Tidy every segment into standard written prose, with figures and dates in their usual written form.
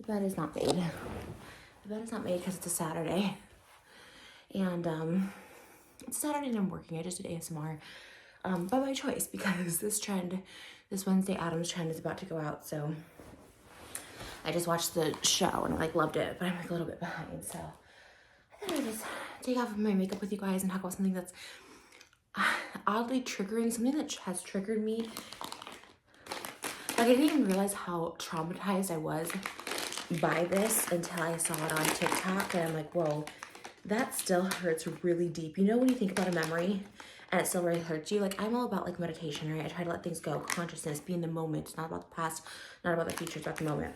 The bed is not made. The bed is not made because it's a Saturday. And it's Saturday and I'm working. I just did ASMR by my choice because this Wednesday Addams trend is about to go out. So I just watched the show and I loved it, but I'm a little bit behind. So I thought I'd just take off my makeup with you guys and talk about something that's oddly triggering, something that has triggered me. I didn't even realize how traumatized I was by this until I saw it on TikTok, and I'm like, whoa, that still hurts really deep. You know, when you think about a memory and it still really hurts you, I'm all about meditation, right? I try to let things go, consciousness, be in the moment. It's not about the past, not about the future, it's about the moment.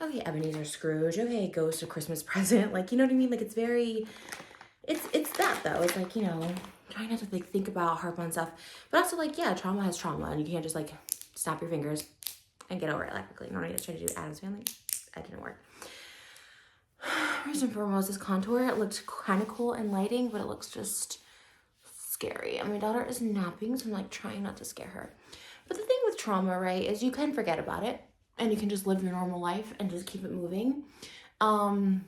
Okay, Ebenezer Scrooge, okay, Ghost of Christmas Present, you know what I mean? It's very, it's that though. It's trying not to think about, harp on stuff, but also yeah, trauma has trauma, and you can't just snap your fingers and get over it quickly. You know what I was trying to do Addams Family? That didn't work. First and foremost, this contour, it looked kind of cool in lighting, but it looks just scary. And my daughter is napping, so I'm trying not to scare her. But the thing with trauma, right, is you can forget about it and you can just live your normal life and just keep it moving. And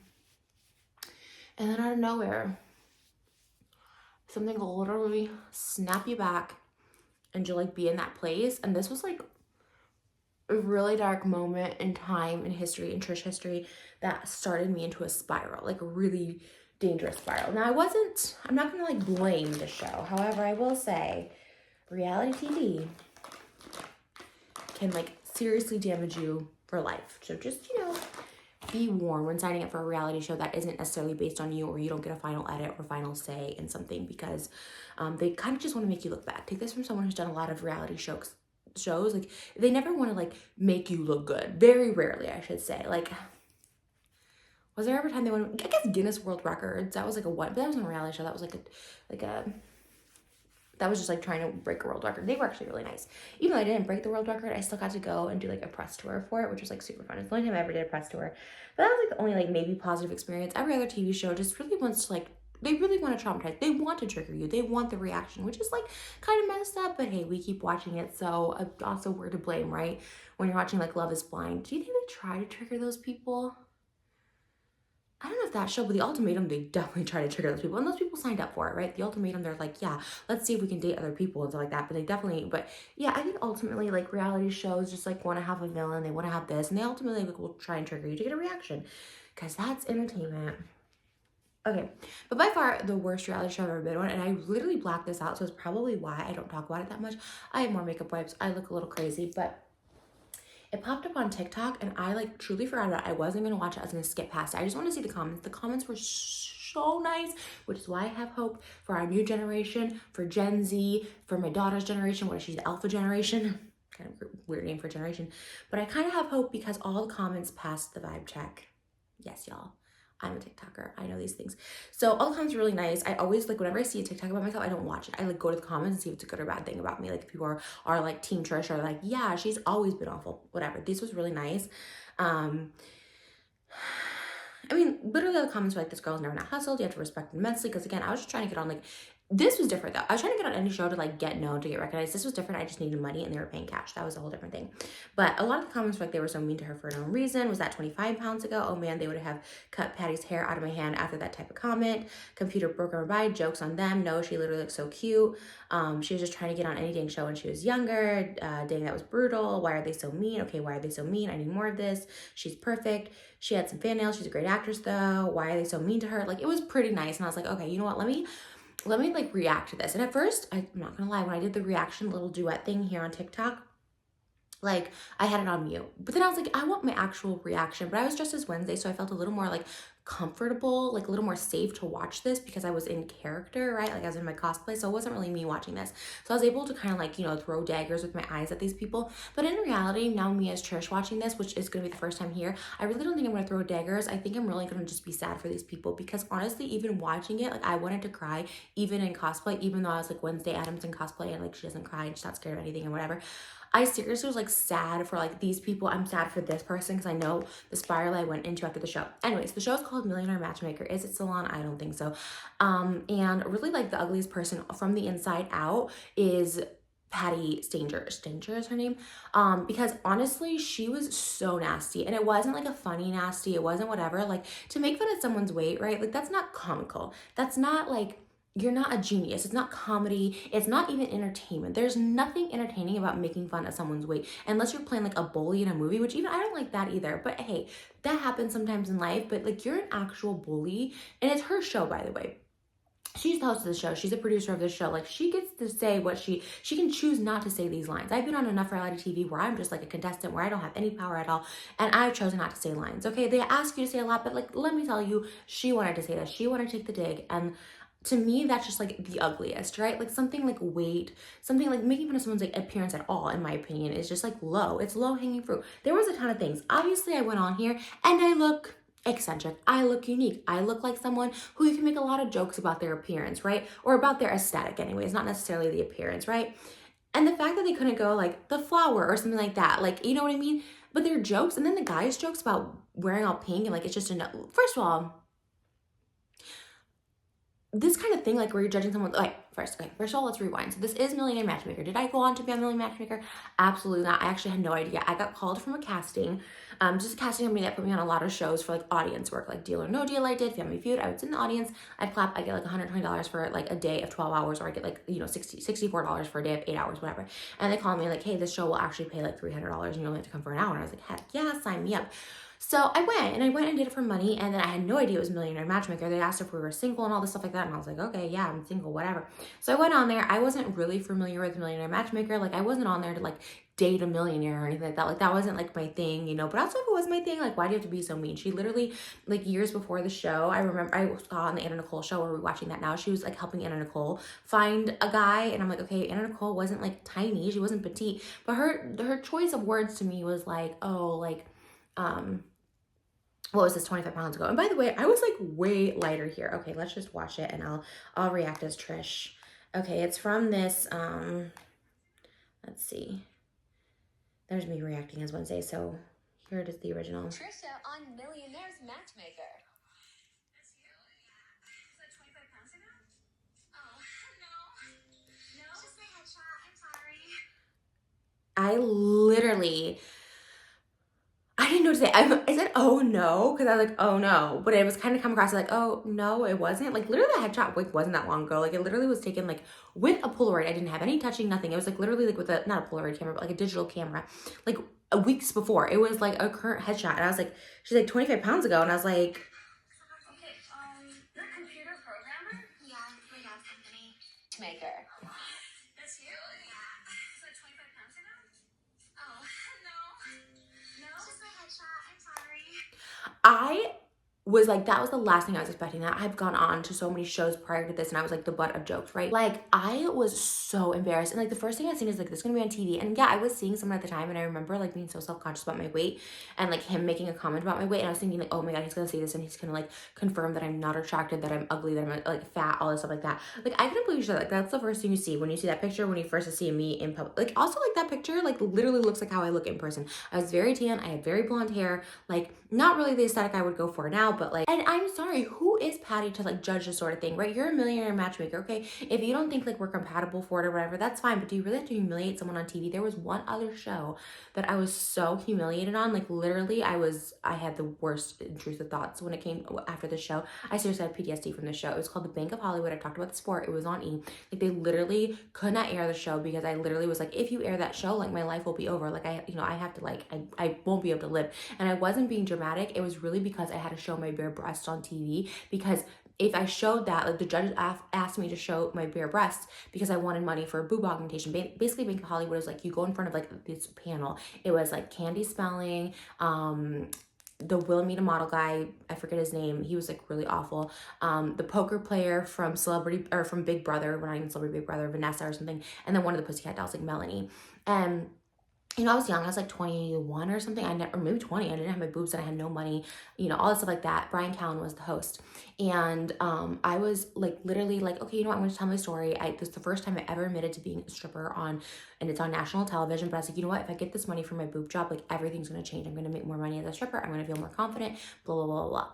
then out of nowhere, something will literally snap you back and you'll be in that place. And this was a really dark moment in time in history, in TRISH history, that started me into a spiral, a really dangerous spiral. Now I'm not gonna blame the show. However, I will say reality TV can seriously damage you for life. So just, be warned when signing up for a reality show that isn't necessarily based on you, or you don't get a final edit or final say in something, because they kind of just want to make you look bad. Take this from someone who's done a lot of reality shows. They never want to make you look good. Very rarely, I should say. Was there ever a time they went, I guess Guinness World Records, that was a what, but that wasn't a reality show, that was that was just trying to break a world record. They were actually really nice. Even though I didn't break the world record, I still got to go and do a press tour for it, which was super fun. It's the only time I ever did a press tour. But that was the only maybe positive experience. Every other TV show just really wants to they really want to traumatize. They want to trigger you. They want the reaction, which is kind of messed up, but hey, we keep watching it. So also we're to blame, right? When you're watching Love is Blind, do you think they try to trigger those people? I don't know if that show, but The Ultimatum, they definitely try to trigger those people. And those people signed up for it, right? The Ultimatum, they're yeah, let's see if we can date other people and stuff like that. But they definitely, but yeah, I think ultimately reality shows just want to have a villain. They want to have this. And they ultimately will try and trigger you to get a reaction, because that's entertainment. Okay, but by far the worst reality show I've ever been on, and I literally blacked this out, so it's probably why I don't talk about it that much. I have more makeup wipes. I look a little crazy, but it popped up on TikTok, and I truly forgot about it. I wasn't gonna watch it. I was gonna skip past it. I just want to see the comments. The comments were so nice, which is why I have hope for our new generation, for Gen Z, for my daughter's generation. What is she, the Alpha generation? Kind of weird name for a generation, but I kind of have hope because all the comments passed the vibe check. Yes, y'all. I'm a TikToker. I know these things. So all the comments are really nice. I always whenever I see a TikTok about myself, I don't watch it. I go to the comments and see if it's a good or bad thing about me. If people are Team Trish, or yeah, she's always been awful, whatever. This was really nice. I mean, literally the comments were this girl's never not hustled. You have to respect immensely. Because again, I was just trying to get on this was different though. I was trying to get on any show to get known, to get recognized. This was different. I just needed money and they were paying cash. That was a whole different thing. But a lot of the comments were they were so mean to her for no reason. Was that 25 pounds ago? Oh man, they would have cut Patty's hair out of my hand after that type of comment. Computer broke her by. Jokes on them. No, she literally looks so cute. She was just trying to get on any dang show when she was younger. Dang, that was brutal. Why are they so mean? Okay, why are they so mean? I need more of this. She's perfect. She had some fan nails. She's a great actress though. Why are they so mean to her? It was pretty nice. And I was okay, you know what? Let me react to this. And at first, I'm not gonna lie, when I did the reaction little duet thing here on TikTok, I had it on mute. But then I was I want my actual reaction. But I was dressed as Wednesday, so I felt a little more comfortable, a little more safe to watch this because I was in character, right? I was in my cosplay, so it wasn't really me watching this. So I was able to kind of throw daggers with my eyes at these people. But in reality, now me as Trish watching this, which is gonna be the first time here, I really don't think I'm gonna throw daggers. I think I'm really gonna just be sad for these people, because honestly, even watching it, I wanted to cry, even in cosplay, even though I was Wednesday Addams in cosplay, and she doesn't cry and she's not scared of anything and whatever. I seriously was sad for these people. I'm sad for this person because I know the spiral I went into after the show. Anyways, the show is called Millionaire Matchmaker. Is it still on? I don't think so. And really the ugliest person from the inside out is Patty Stanger is her name. Because honestly, she was so nasty, and it wasn't like a funny nasty. It wasn't whatever. Like, to make fun of someone's weight, right? Like, that's not comical. That's not like, you're not a genius. It's not comedy. It's not even entertainment. There's nothing entertaining about making fun of someone's weight, unless you're playing like a bully in a movie, which even I don't like that either. But hey, that happens sometimes in life. But like, you're an actual bully, and it's her show, by the way. She's the host of the show. She's a producer of the show. Like, she gets to say what she can choose not to say these lines. I've been on enough reality TV where I'm just like a contestant where I don't have any power at all, and I've chosen not to say lines. Okay, they ask you to say a lot, but like, let me tell you, she wanted to say that. She wanted to take the dig, and to me, that's just like the ugliest, right? Like, something like weight, something like making fun of someone's like appearance at all, in my opinion, is just like low. It's low hanging fruit. There was a ton of things. Obviously, I went on here and I look eccentric. I look unique. I look like someone who you can make a lot of jokes about their appearance, right? Or about their aesthetic anyways, not necessarily the appearance, right? And the fact that they couldn't go like the flower or something like that, like, you know what I mean? But their jokes, and then the guys' jokes about wearing all pink, and like, it's just first of all, this kind of thing, like where you're judging someone, like, first of all, let's rewind. So this is Millionaire Matchmaker. Did I go on to be on Millionaire Matchmaker? Absolutely not. I actually had no idea. I got called from a casting, just a casting company that put me on a lot of shows for like audience work, like Deal or No Deal I did, Family Feud. I was in the audience. I'd clap. I get like $120 for like a day of 12 hours, or I get like, you know, $64 for a day of 8 hours, whatever. And they called me like, hey, this show will actually pay like $300 and you only have to come for an hour. And I was like, heck yeah, sign me up. So I went and did it for money, and then I had no idea it was Millionaire Matchmaker. They asked if we were single and all this stuff like that, and I was like, okay, yeah, I'm single, whatever. So I went on there. I wasn't really familiar with Millionaire Matchmaker. Like, I wasn't on there to like date a millionaire or anything like that. Like, that wasn't like my thing, you know. But also, if it was my thing, like, why do you have to be so mean? She literally, like, years before the show, I remember I saw on the Anna Nicole show, where we're watching that now, she was like helping Anna Nicole find a guy, and I'm like, okay, Anna Nicole wasn't like tiny, she wasn't petite, but her choice of words to me was like, oh, like, what was this, 25 pounds ago? And by the way, I was like way lighter here. Okay, let's just watch it and I'll react as Trish. Okay, it's from this, let's see. There's me reacting as Wednesday, so here it is, the original. Trisha on Millionaire Matchmaker. That's you? Is that 25 pounds ago? Oh, no. No? Just my headshot. I'm sorry. I literally, I didn't know what to say. I said, oh no, because I was like, oh no. But it was kind of come across like, oh no, it wasn't. Like, literally, the headshot like wasn't that long ago. Like, it literally was taken like with a Polaroid. I didn't have any touching, nothing. It was like literally like with a, not a Polaroid camera, but like a digital camera. Like, weeks before. It was like a current headshot. And I was like, she's like 25 pounds ago. And I was like, Okay, you're a computer programmer? Yeah, my dad's company. Maker. That's you? Yeah. Is that 25 pounds ago? Oh, no. No? Just my headshot. I'm sorry. I was like, that was the last thing I was expecting. That I've gone on to so many shows prior to this, and I was like the butt of jokes, right? Like, I was so embarrassed, and like the first thing I seen is like, this is gonna be on TV. And yeah, I was seeing someone at the time, and I remember like being so self-conscious about my weight, and like him making a comment about my weight, and I was thinking like, oh my god, he's gonna say this and he's gonna like confirm that I'm not attractive, that I'm ugly, that I'm like fat, all this stuff like that. Like, I couldn't believe that. Like, that's the first thing you see when you see that picture, when you first see me in public. Like, also, like, that picture like literally looks like how I look in person. I was very tan, I had very blonde hair, like not really the aesthetic I would go for now, but like, and I'm sorry, who is Patty to like judge this sort of thing, right? You're a Millionaire Matchmaker, okay? If you don't think like we're compatible for it or whatever, that's fine, but do you really have to humiliate someone on TV? There was one other show that I was so humiliated on, like literally I had the worst intrusive thoughts when it came after the show. I seriously had PTSD from the show. It was called The Bank of Hollywood. I talked about the sport. It was on E. Like, they literally could not air the show because I literally was like, if you air that show, like my life will be over. Like, I have to like, I won't be able to live. And I wasn't being dramatic. It was really because I had to show my bare breasts on TV, because if I showed that, like the judges asked me to show my bare breasts because I wanted money for a boob augmentation. Basically, Bank of Hollywood is like, you go in front of like this panel. It was like Candy Spelling, the Wilhelmina model guy, I forget his name, he was like really awful. The poker player from from Big Brother, when I even Celebrity Big Brother, Vanessa or something, and then one of the Pussycat Dolls, like Melanie. And you know, I was young. I was like 21 or something. Or maybe 20. I didn't have my boobs and I had no money, you know, all that stuff like that. Brian Callen was the host. And I was like literally like, okay, you know what? I'm going to tell my story. This is the first time I ever admitted to being a stripper and it's on national television. But I was like, you know what? If I get this money from my boob job, like everything's going to change. I'm going to make more money as a stripper. I'm going to feel more confident, blah, blah, blah, blah.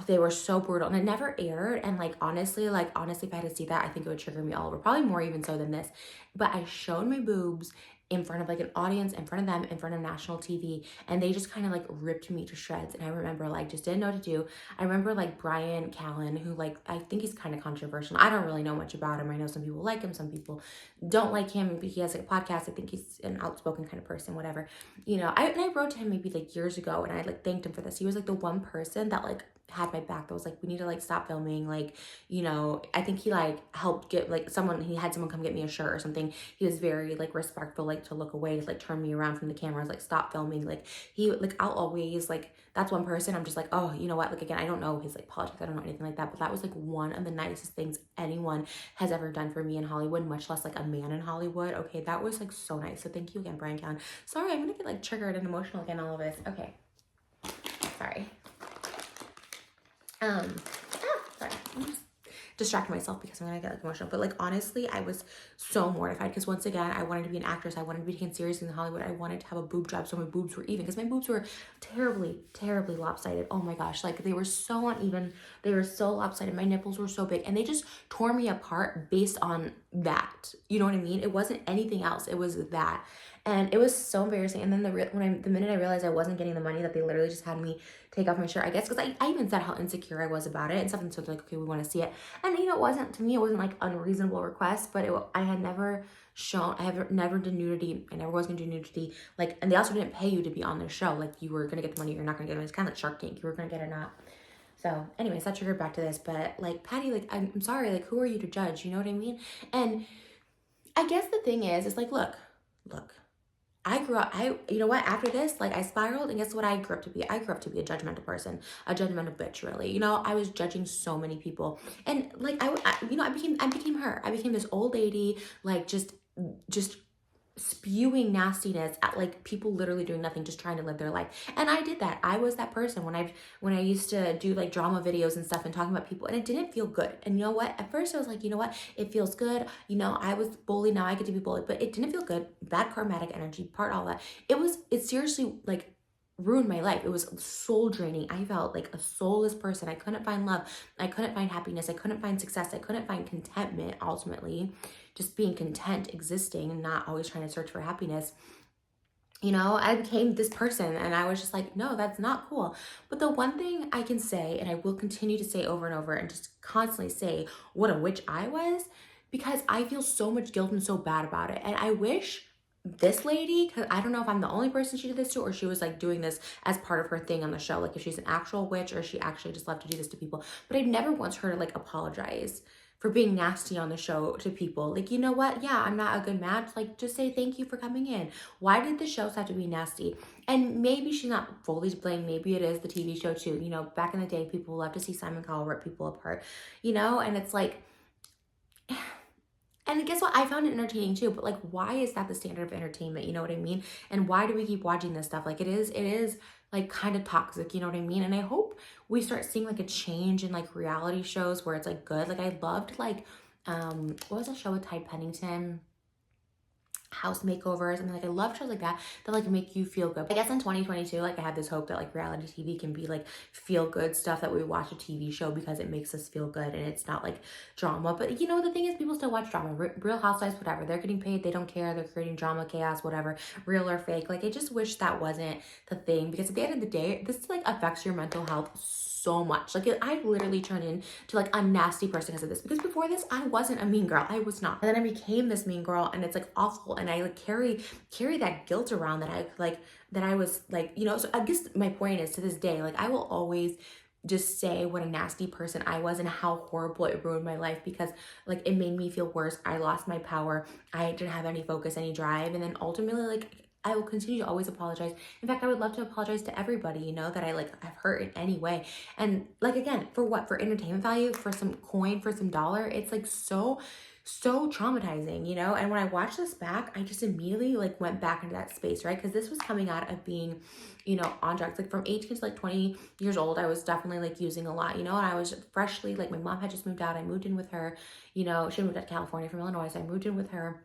they were so brutal, and it never aired. And like honestly, if I had to see that, I think it would trigger me all over, probably more even so than this. But I showed my boobs in front of like an audience, in front of them, in front of national TV, and they just kind of like ripped me to shreds. And I remember like just didn't know what to do. I remember like Brian Callen, who like I think he's kind of controversial. I don't really know much about him. I know some people like him, some people don't like him. He has like a podcast. I think he's an outspoken kind of person, whatever. You know, I wrote to him maybe like years ago, and I like thanked him for this. He was like the one person that like had my back, that was like, we need to like stop filming, like, you know. I think he like helped get like he had someone come get me a shirt or something. He was very like respectful, like to look away, to like turn me around from the cameras, like stop filming. Like he like, I'll always like, that's one person I'm just like, oh, you know what, like again, I don't know his like politics, I don't know anything like that, but that was like one of the nicest things anyone has ever done for me in Hollywood, much less like a man in Hollywood. Okay, that was like so nice. So thank you again, Brian Callen. Sorry, I'm gonna get like triggered and emotional again, all of this. Okay, sorry. Sorry, I'm just distracting myself because I'm gonna get like emotional. But like honestly, I was so mortified because once again, I wanted to be an actress. I wanted to be taken seriously in Hollywood. I wanted to have a boob job so my boobs were even, because my boobs were terribly, terribly lopsided. Oh my gosh, like they were so uneven. They were so lopsided. My nipples were so big, and they just tore me apart based on that. You know what I mean? It wasn't anything else. It was that. And it was so embarrassing. And then the minute I realized I wasn't getting the money, that they literally just had me take off my shirt, I guess, because I even said how insecure I was about it, and something said like, okay, we want to see it. And you know, it wasn't like unreasonable request, but I had never never done nudity. I never was gonna do nudity. Like, and they also didn't pay you to be on their show. Like, you were gonna get the money, you're not gonna get it. It's kind of like Shark Tank. You were gonna get it or not. So anyways, that triggered back to this. But like, Patty, like, I'm sorry, like, who are you to judge? You know what I mean? And I guess the thing is like, look, I grew up, you know what, after this, like I spiraled, and guess what I grew up to be? I grew up to be a judgmental person, a judgmental bitch, really. You know, I was judging so many people. And like, I became her. I became this old lady, like just spewing nastiness at like people literally doing nothing, just trying to live their life. And I did that. I was that person when I used to do like drama videos and stuff and talking about people, and it didn't feel good. And you know what, at first I was like, you know what, it feels good, you know, I was bullied, now I get to be bullied, but it didn't feel good. Bad karmatic energy, all that. It seriously like ruined my life. It was soul draining. I felt like a soulless person. I couldn't find love. I couldn't find happiness. I couldn't find success. I couldn't find contentment, ultimately. Just being content, existing, and not always trying to search for happiness. You know, I became this person, and I was just like, no, that's not cool. But the one thing I can say, and I will continue to say over and over and just constantly say what a witch I was, because I feel so much guilt and so bad about it. And I wish this lady, because I don't know if I'm the only person she did this to, or she was like doing this as part of her thing on the show, like if she's an actual witch or she actually just loved to do this to people. But I've never once heard her like apologize for being nasty on the show to people. Like, you know what? Yeah, I'm not a good match. Like, just say thank you for coming in. Why did the shows have to be nasty? And maybe she's not fully to blame. Maybe it is the TV show too. You know, back in the day, people love to see Simon Cowell rip people apart, you know? And it's like, and guess what? I found it entertaining too, but like, why is that the standard of entertainment? You know what I mean? And why do we keep watching this stuff? Like, it is like kind of toxic, you know what I mean? And I hope we start seeing like a change in like reality shows where it's like good. Like, I loved like, what was that show with Tide Pennington? House makeovers. I mean, like, I love shows like that like make you feel good. I guess in 2022, like, I had this hope that like reality TV can be like feel good stuff, that we watch a TV show because it makes us feel good and it's not like drama. But you know, the thing is, people still watch drama. Real Housewives, whatever, they're getting paid, they don't care, they're creating drama, chaos, whatever, real or fake. Like, I just wish that wasn't the thing, because at the end of the day, this like affects your mental health so much. Like, I literally turned into like a nasty person because of this, because before this I wasn't a mean girl. I was not. And then I became this mean girl, and it's like awful, and I like carry that guilt around that I was like, you know. So I guess my point is, to this day, like, I will always just say what a nasty person I was and how horrible it ruined my life, because like it made me feel worse. I lost my power. I didn't have any focus, any drive. And then ultimately, like, I will continue to always apologize. In fact, I would love to apologize to everybody, you know, that I've hurt in any way. And like, again, for what? For entertainment value, for some coin, for some dollar. It's like so traumatizing, you know? And when I watched this back, I just immediately like went back into that space, right? Because this was coming out of being, you know, on drugs. Like, from 18 to like 20 years old, I was definitely like using a lot, you know? And I was freshly, like, my mom had just moved out. I moved in with her, you know. She moved out to California from Illinois, so I moved in with her.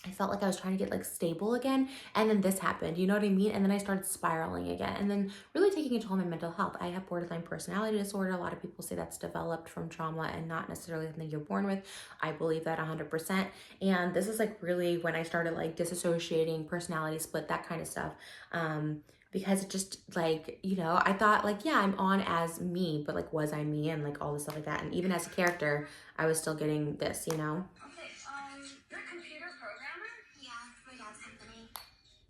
I felt like I was trying to get like stable again. And then this happened, you know what I mean? And then I started spiraling again and then really taking a toll on my mental health. I have borderline personality disorder. A lot of people say that's developed from trauma and not necessarily something you're born with. I believe that 100%. And this is like really when I started like disassociating, personality split, that kind of stuff. Because it just like, you know, I thought like, yeah, I'm on as me, but like, was I me? And like all this stuff like that. And even as a character, I was still getting this, you know? Okay, you're a computer programmer? Yeah, for my dad's company.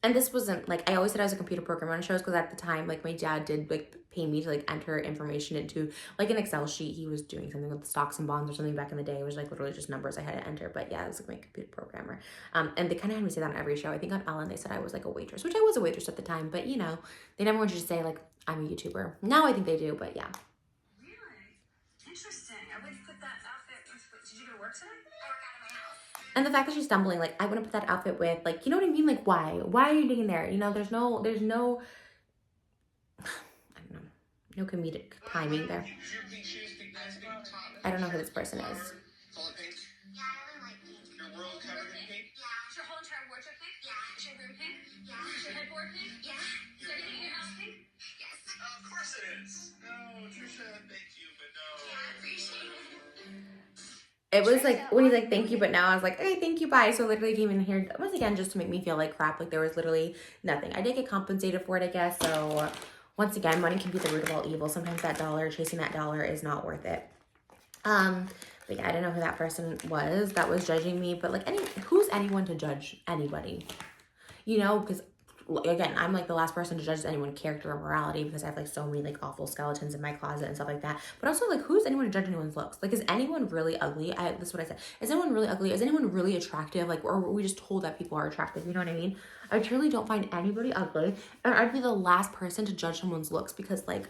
And this wasn't like, I always said I was a computer programmer on shows because at the time, like my dad did like pay me to like enter information into like an Excel sheet. He was doing something with stocks and bonds or something back in the day. It was like literally just numbers I had to enter. But yeah, I was like my computer programmer. And they kind of had me say that on every show. I think on Ellen, they said I was like a waitress, which I was a waitress at the time. But you know, they never want you to say like, I'm a YouTuber. Now I think they do, but yeah. Really? Interesting. I would put that outfit. Did you go to work today? I work out of my house. And the fact that she's stumbling, like, I wouldn't put that outfit with, like, you know what I mean? Like, why? Why are you digging there? You know, there's no, I don't know, no comedic timing there. I don't know who this person is. Yeah, I really like pink. Your world covered in pink? Yeah. Is your whole entire wardrobe pink? Yeah. Is your room pink? Yeah. Is your headboard pink? Yeah. Is everything in your house pink? Yes. Of course it is. No, Trisha, thank you, but no. Yeah, I appreciate it. It was like, when he's like, thank you, but now I was like, hey, thank you, bye. So literally came in here, once again, just to make me feel like crap. Like there was literally nothing. I did get compensated for it, I guess. So once again, money can be the root of all evil. Sometimes that dollar, chasing that dollar is not worth it. But yeah, I don't know who that person was that was judging me, but like who's anyone to judge anybody? You know, because again, I'm like the last person to judge anyone's character or morality because I have like so many like awful skeletons in my closet and stuff like that. But also like, who's anyone to judge anyone's looks? Like, is anyone really ugly? This is what I said. Is anyone really ugly? Is anyone really attractive? Like, or were we just told that people are attractive? You know what I mean? I truly don't find anybody ugly. And I'd be the last person to judge someone's looks because like,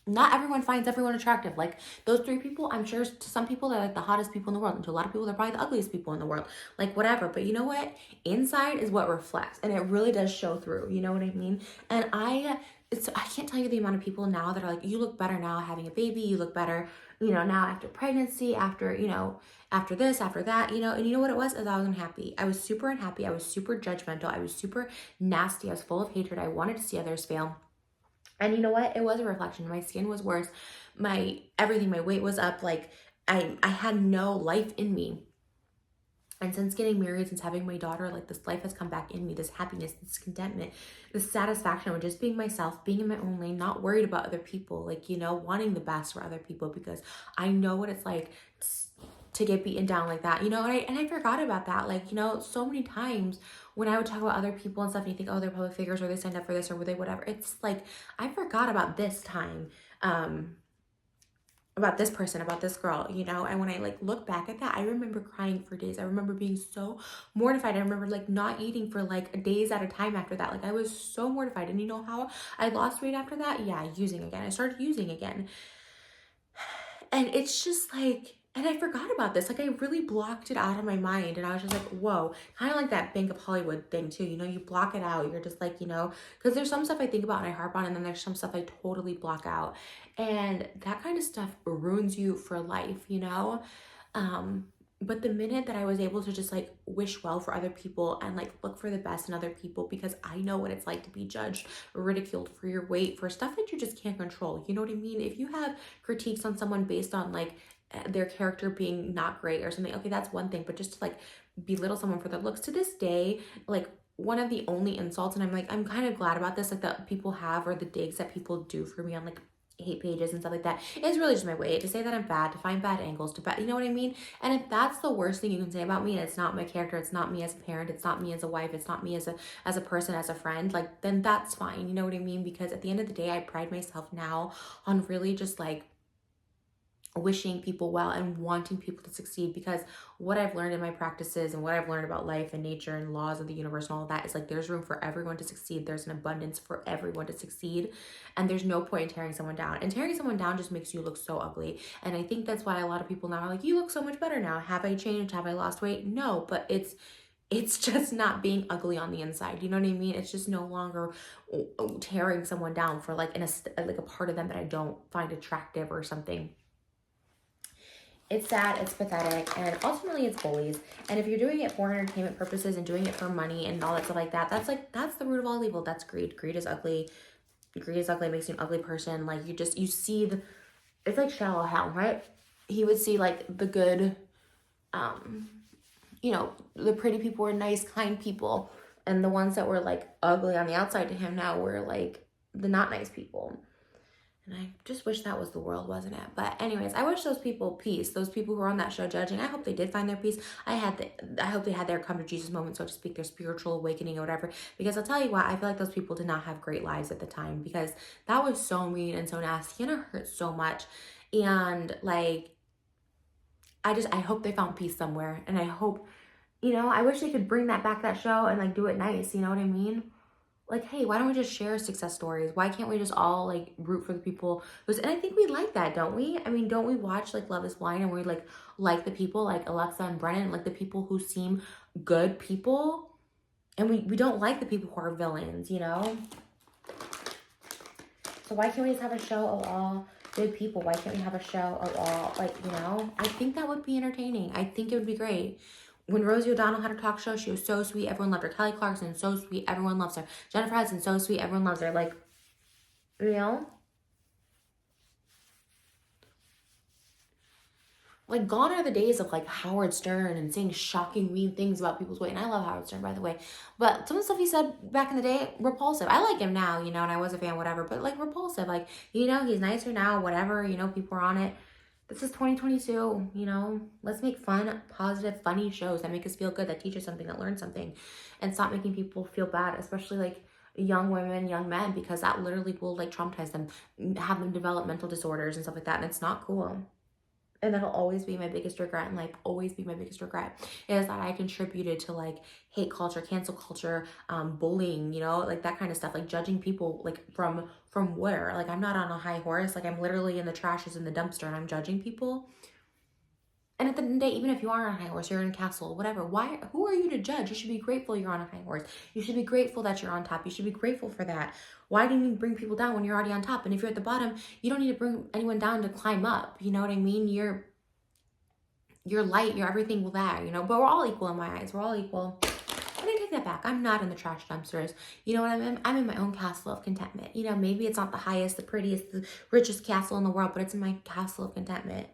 not everyone finds everyone attractive. Like those three people, I'm sure to some people they're like the hottest people in the world. And to a lot of people, they're probably the ugliest people in the world. Like whatever. But you know what? Inside is what reflects. And it really does show through. You know what I mean? And I can't tell you the amount of people now that are like, you look better now having a baby. You look better, you know, now after pregnancy, after, you know, after this, after that, you know. And you know what it was? Is I was unhappy. I was super unhappy. I was super judgmental. I was super nasty. I was full of hatred. I wanted to see others fail. And you know what? It was a reflection. My skin was worse. Everything, my weight was up. Like I had no life in me. And since getting married, since having my daughter, like this life has come back in me, this happiness, this contentment, this satisfaction with just being myself, being in my own lane, not worried about other people, like, you know, wanting the best for other people because I know what it's like to get beaten down like that, you know. And I forgot about that. Like, you know, so many times when I would talk about other people and stuff and you think, oh, they're public figures or they signed up for this or were they whatever. It's like, I forgot about this time, about this person, about this girl, you know. And when I like look back at that, I remember crying for days. I remember being so mortified. I remember like not eating for like days at a time after that. Like I was so mortified. And you know how I lost weight after that? Yeah, using again. I started using again. And it's just like, and I forgot about this. Like I really blocked it out of my mind. And I was just like, whoa, kind of like that Bank of Hollywood thing too. You know, you block it out. You're just like, you know, because there's some stuff I think about and I harp on, and then there's some stuff I totally block out. And that kind of stuff ruins you for life, you know? But the minute that I was able to just like wish well for other people and like look for the best in other people, because I know what it's like to be judged, ridiculed for your weight, for stuff that you just can't control. You know what I mean? If you have critiques on someone based on like their character being not great or something, okay, that's one thing. But just to like belittle someone for their looks, to this day, like one of the only insults, and I'm kind of glad about this, like that people have, or the digs that people do for me on like hate pages and stuff like that, is really just my way to say that I'm bad, to find bad angles, you know what I mean? And if that's the worst thing you can say about me, and it's not my character, it's not me as a parent, it's not me as a wife, it's not me as a person, as a friend, like, then that's fine, you know what I mean? Because at the end of the day, I pride myself now on really just like wishing people well and wanting people to succeed, because what I've learned in my practices and what I've learned about life and nature and laws of the universe and all of that is like, there's room for everyone to succeed. There's an abundance for everyone to succeed, and there's no point in tearing someone down. And tearing someone down just makes you look so ugly. And I think that's why a lot of people now are like, you look so much better now. Have I changed? Have I lost weight? No, but it's just not being ugly on the inside. You know what I mean? It's just no longer tearing someone down for like a part of them that I don't find attractive or something. It's sad, it's pathetic, and ultimately it's bullies. And if you're doing it for entertainment purposes and doing it for money and all that stuff like that, that's the root of all evil. That's greed. Greed is ugly. Greed is ugly. It makes you an ugly person. Like you see it's like shallow hell, right? He would see like the good, the pretty people were nice, kind people, and the ones that were like ugly on the outside to him now were like the not nice people. And I just wish that was the world, wasn't it? But anyways, I wish those people peace. Those people who were on that show judging, I hope they did find their peace. I hope they had their come to Jesus moment, so to speak, their spiritual awakening or whatever. Because I'll tell you what, I feel like those people did not have great lives at the time, because that was so mean and so nasty and it hurt so much. And like, I hope they found peace somewhere. And I hope, I wish they could bring that back, that show, and like do it nice. You know what I mean? Like, hey, why don't we just share success stories? Why can't we just all like root for the people and I think we like that, don't we? I mean, don't we watch like Love is Blind and we like the people like Alexa and Brennan, like the people who seem good people, and we don't like the people who are villains, So why can't we just have a show of all good people? Why can't we have a show of all I think that would be entertaining. I think it would be great. When Rosie O'Donnell had her talk show, she was so sweet. Everyone loved her. Kelly Clarkson, so sweet. Everyone loves her. Jennifer Hudson, so sweet. Everyone loves her. Like, Like, gone are the days of, like, Howard Stern and saying shocking, mean things about people's weight. And I love Howard Stern, by the way. But some of the stuff he said back in the day, repulsive. I like him now, and I was a fan, whatever. But, like, repulsive. Like, he's nicer now, whatever. People are on it. This is 2022, let's make fun, positive, funny shows that make us feel good, that teach us something, that learn something, and stop making people feel bad, especially like young women, young men, because that literally will like traumatize them, have them develop mental disorders and stuff like that, and it's not cool. And that'll always be my biggest regret in life, always be my biggest regret, is that I contributed to like hate culture, cancel culture, bullying, like that kind of stuff, like judging people like from where, like I'm not on a high horse, like I'm literally in the trashes in the dumpster and I'm judging people. And at the end of the day, even if you are on a high horse, you're in a castle, whatever, who are you to judge? You should be grateful you're on a high horse. You should be grateful that you're on top. You should be grateful for that. Why do you need to bring people down when you're already on top? And if you're at the bottom, you don't need to bring anyone down to climb up. You know what I mean? You're light, you're everything with that, but we're all equal in my eyes. We're all equal. I'm gonna take that back. I'm not in the trash dumpsters. You know what I'm in? I'm in my own castle of contentment. Maybe it's not the highest, the prettiest, the richest castle in the world, but it's in my castle of contentment.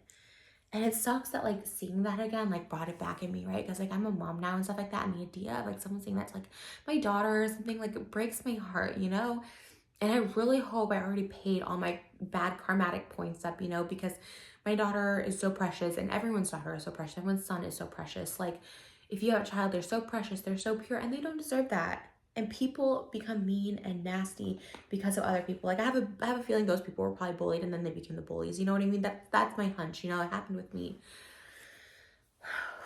And it sucks that like seeing that again like brought it back in me, right? Because like I'm a mom now and stuff like that, and the idea of like someone saying that's like my daughter or something, like it breaks my heart, And I really hope I already paid all my bad karmatic points up, because my daughter is so precious, and everyone's daughter is so precious. Everyone's son is so precious. Like if you have a child, they're so precious, they're so pure, and they don't deserve that. And people become mean and nasty because of other people. Like I have a feeling those people were probably bullied and then they became the bullies. You know what I mean? That's my hunch. It happened with me.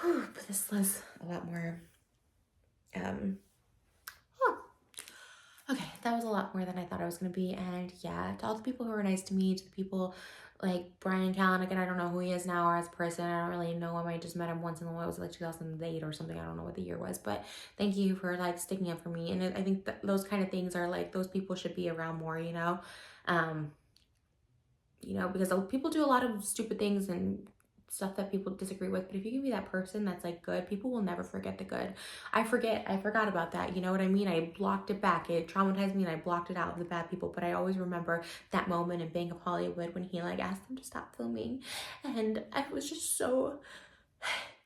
But this was a lot more. Okay, that was a lot more than I thought it was gonna be. And yeah, to all the people who were nice to me, to the people like Brian Callen, again, I don't know who he is now or as a person. I don't really know him. I just met him once in the while. It was like 2008 or something. I don't know what the year was, but thank you for like sticking up for me. And I think that those kind of things are like, those people should be around more, because people do a lot of stupid things and stuff that people disagree with, but if you can be that person that's like good, people will never forget the good. I forgot about that, you know what I mean? I blocked it back. It traumatized me and I blocked it out of the bad people, but I always remember that moment in Bank of Hollywood when he like asked them to stop filming, and I was just so,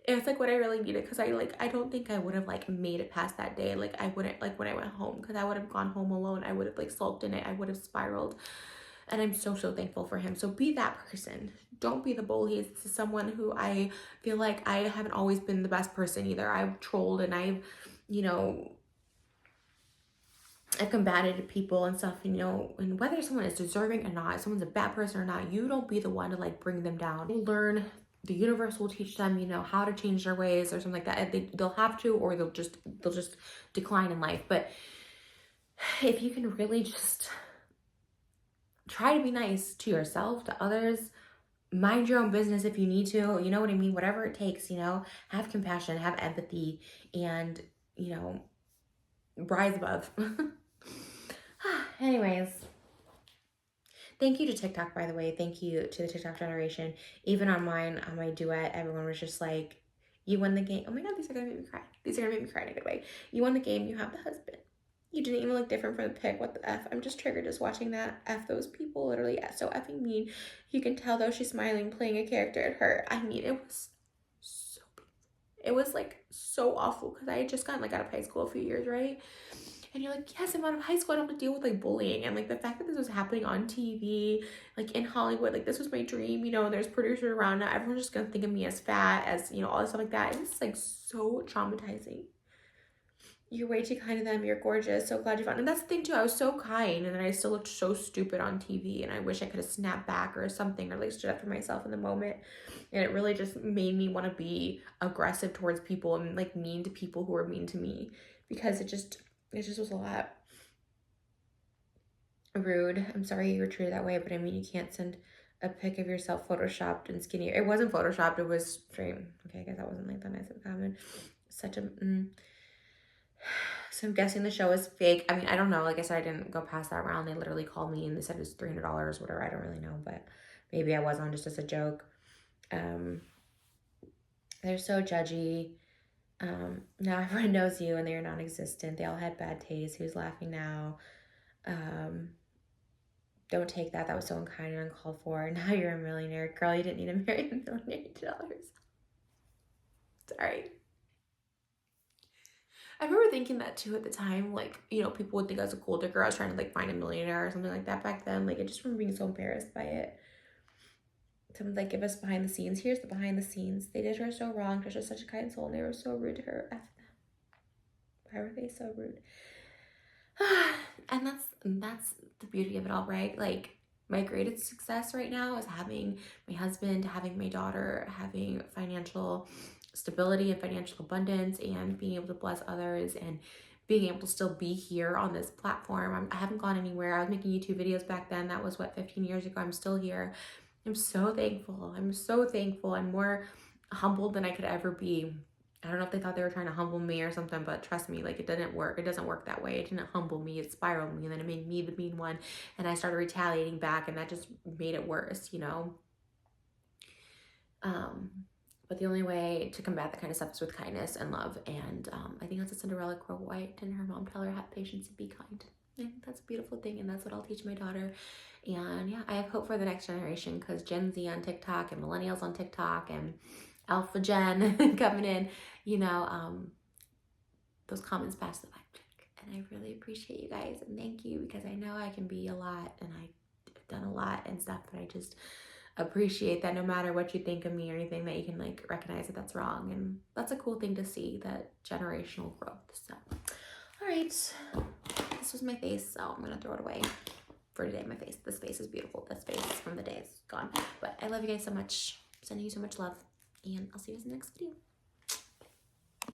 it was like what I really needed, because I don't think I would have like made it past that day. Like I wouldn't, like when I went home, because I would have gone home alone, I would have like sulked in it, I would have spiraled. And I'm so thankful for him. So be that person. Don't be the bully. This is someone who I feel like I haven't always been the best person either. I've trolled and I've combated people and stuff, and whether someone is deserving or not, if someone's a bad person or not, you don't be the one to like bring them down. Learn. The universe will teach them, how to change their ways or something like that. They'll have to, or they'll just decline in life. But if you can really just try to be nice to yourself, to others, mind your own business if you need to, you know what I mean? Whatever it takes, have compassion, have empathy, and, rise above. Anyways, Thank you to TikTok, by the way. Thank you to the TikTok generation. Even on mine, on my duet, everyone was just like, you won the game. Oh my God, these are gonna make me cry. These are gonna make me cry in a good way. You won the game, you have the husband. You didn't even look different from the pic. What the F? I'm just triggered just watching that. F those people, literally so effing mean. You can tell though she's smiling, playing a character at her. I mean, it was so painful. It was like so awful because I had just gotten like out of high school a few years, right? And you're like, yes, I'm out of high school. I don't have to deal with like bullying. And like the fact that this was happening on TV, like in Hollywood, like this was my dream, you know, and there's producers around now. Everyone's just gonna think of me as fat, as, you know, all this stuff like that. It was like so traumatizing. You're way too kind to them. You're gorgeous. So glad you found. And that's the thing too. I was so kind, and then I still looked so stupid on TV. And I wish I could have snapped back or something, or like stood up for myself in the moment. And it really just made me want to be aggressive towards people and like mean to people who are mean to me, because it just was a lot. Rude. I'm sorry you were treated that way, but I mean, you can't send a pic of yourself photoshopped and skinny. It wasn't photoshopped. It was straight. Okay, I guess that wasn't like the nice of a comment. Such a. So I'm guessing the show is fake. I mean, I don't know. Like I said, I didn't go past that round. They literally called me and they said it was $300, whatever. I don't really know, but maybe I was on just as a joke. They're so judgy. Now everyone knows you and they're non-existent. They all had bad taste. Who's laughing now? Don't take that. That was so unkind and uncalled for. Now you're a millionaire. Girl, you didn't need to marry $1 million. Sorry. I remember thinking that too at the time. Like, you know, people would think I was a gold digger. I was trying to like find a millionaire or something like that back then. Like, I just remember being so embarrassed by it. Someone's like, give us behind the scenes. Here's the behind the scenes. They did her so wrong. Trisha's just such a kind soul and they were so rude to her. F them. Why were they so rude? And that's the beauty of it all, right? Like, my greatest success right now is having my husband, having my daughter, having financial stability and financial abundance, and being able to bless others, and being able to still be here on this platform. I haven't gone anywhere. I was making YouTube videos back then. That was what, 15 years ago. I'm still here. I'm so thankful. I'm so thankful. I'm more humbled than I could ever be. I don't know if they thought they were trying to humble me or something, but trust me, like, it didn't work. It doesn't work that way. It didn't humble me. It spiraled me, and then it made me the mean one, and I started retaliating back, and that just made it worse, you know? But the only way to combat that kind of stuff is with kindness and love, and I think that's a Cinderella quote. Why didn't her mom tell her, have patience and be kind? I think that's a beautiful thing, and that's what I'll teach my daughter. And yeah, I have hope for the next generation, because Gen Z on TikTok and millennials on TikTok and Alpha Gen coming in, you know, those comments pass the vibe check. And I really appreciate you guys, and thank you, because I know I can be a lot, and I've done a lot and stuff, but I just appreciate that no matter what you think of me or anything, that you can like recognize that that's wrong. And that's a cool thing to see, that generational growth. So, all right, this was my face, so I'm gonna throw it away for today. My face, this face is beautiful. This face from the day is gone, but I love you guys so much. Sending you so much love, and I'll see you guys in the next video.